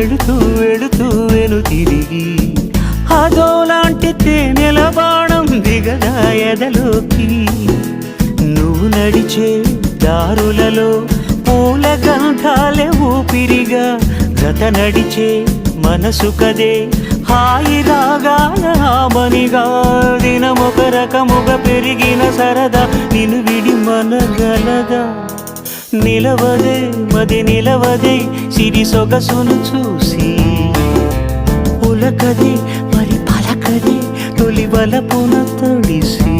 వెళుతూ వెళుతూ వెను తిరిగి అదోలాంటి తేనెల బాణం దిగదా ఎదలోకి. నువ్వు నడిచే దారులలో పూల గంధాలే ఊపిరిగా గత నడిచే మనసు కదే హాయి రాగాల ఆమనిగా. దినమొక రకముగా పెరిగిన సరదా నిన్ను విడి మనగలదా. నిలవదే మది నిలవదే సిరి సొగసును చూసి, ఉలకదే మరి పలకదే తొలి వలపున తడిసి.